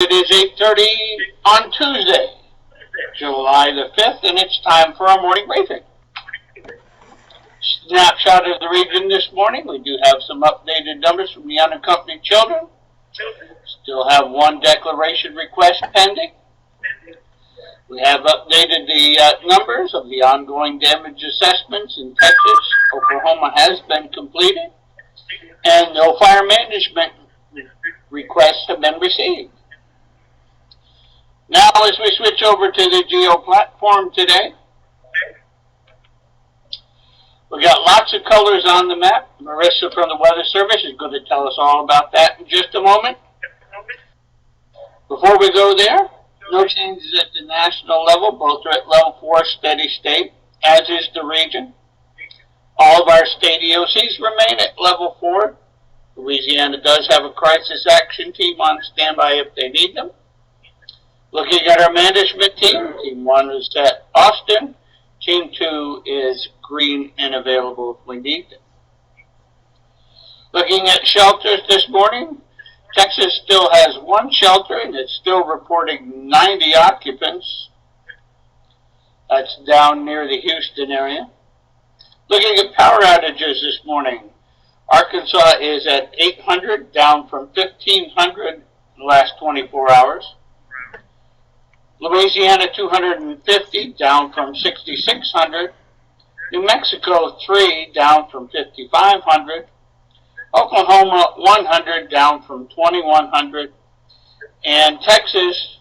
It is 8:30 on Tuesday, July the 5th, and it's time for our morning briefing. Snapshot of the region this morning. We do have some updated numbers from the unaccompanied children. Still have one declaration request pending. We have updated the numbers of the ongoing damage assessments in Texas. Oklahoma has been completed, and no fire management requests have been received. Now, as we switch over to the geo platform today, we got lots of colors on the map. Marissa from the Weather Service is going to tell us all about that in just a moment. Before we go there, no changes at the national level. Both are at level 4 steady state, as is the region. All of our state EOCs remain at level 4. Louisiana does have a crisis action team on standby if they need them. Looking at our management team, Team 1 is at Austin. Team 2 is green and available if we need them. Looking at shelters this morning, Texas still has one shelter and it's still reporting 90 occupants. That's down near the Houston area. Looking at power outages this morning, Arkansas is at 800, down from 1,500 in the last 24 hours. Louisiana 250, down from 6,600. New Mexico 3, down from 5,500. Oklahoma 100, down from 2,100. And Texas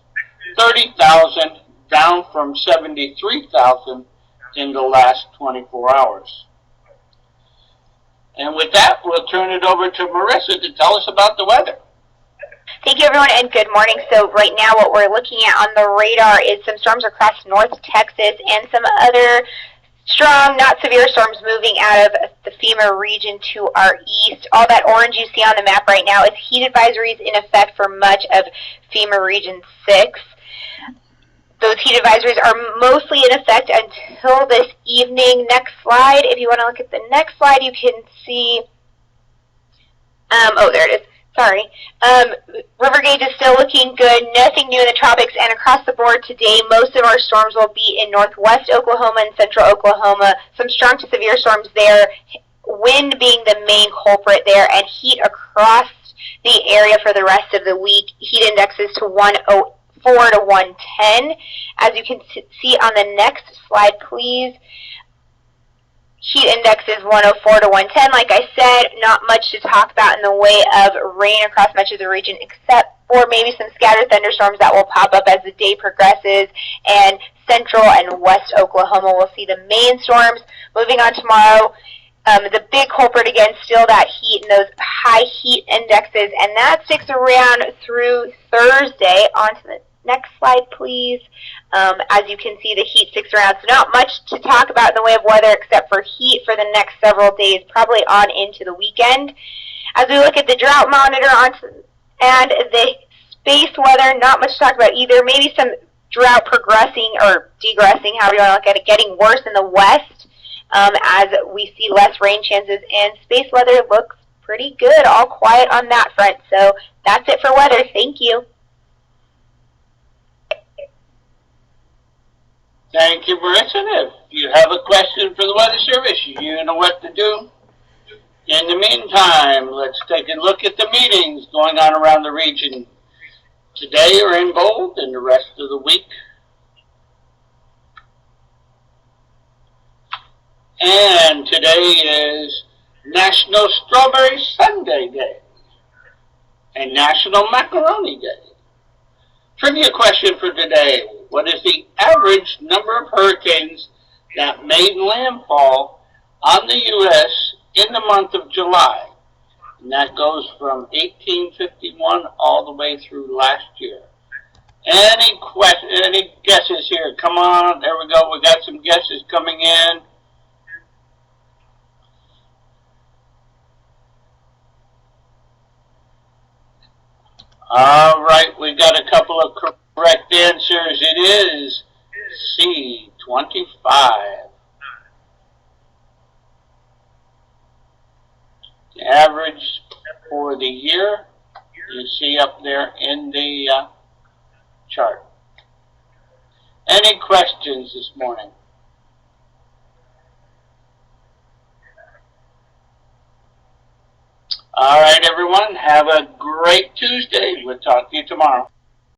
30,000, down from 73,000 in the last 24 hours. And with that, we'll turn it over to Marissa to tell us about the weather. Thank you, everyone, and good morning. So right now what we're looking at on the radar is some storms across North Texas and some other strong, not severe storms moving out of the Fema region to our east. All that orange you see on the map right now is heat advisories in effect for much of Fema Region 6. Those heat advisories are mostly in effect until this evening. Next slide. If you want to look at the next slide, you can see, oh, there it is. Sorry. River gauge is still looking good. Nothing new in the tropics. And across the board today, most of our storms will be in northwest Oklahoma and central Oklahoma. Some strong to severe storms there. Wind being the main culprit there. And heat across the area for the rest of the week. Heat indexes to 104 to 110. As you can see on the next slide, please. Heat index is 104 to 110. Like I said, not much to talk about in the way of rain across much of the region, except for maybe some scattered thunderstorms that will pop up as the day progresses. And central and west Oklahoma will see the main storms. Moving on tomorrow, the big culprit again, still that heat and those high heat indexes. And that sticks around through Thursday. On to the next slide, please. As you can see, the heat sticks around, so not much to talk about in the way of weather except for heat for the next several days, probably on into the weekend. As we look at the drought monitor and the space weather, not much to talk about either. Maybe some drought progressing or degressing, however you want to look at it, getting worse in the west as we see less rain chances, and space weather looks pretty good, all quiet on that front. So that's it for weather. Thank you. Thank you, Marissa. If you have a question for the Weather Service, you know what to do. In the meantime, let's take a look at the meetings going on around the region. Today are in bold and the rest of the week. And today is National Strawberry Sundae Day and National Macaroni Day. Trivia question for today. What is the average number of hurricanes that made landfall on the U.S. in the month of July? And that goes from 1851 all the way through last year. Any guesses here? Come on, there we go. We got some guesses coming in. All right, we got a couple of correct answers. It is C, 25. The average for the year, you see up there in the chart. Any questions this morning? All right, everyone. Have a great Tuesday. We'll talk to you tomorrow.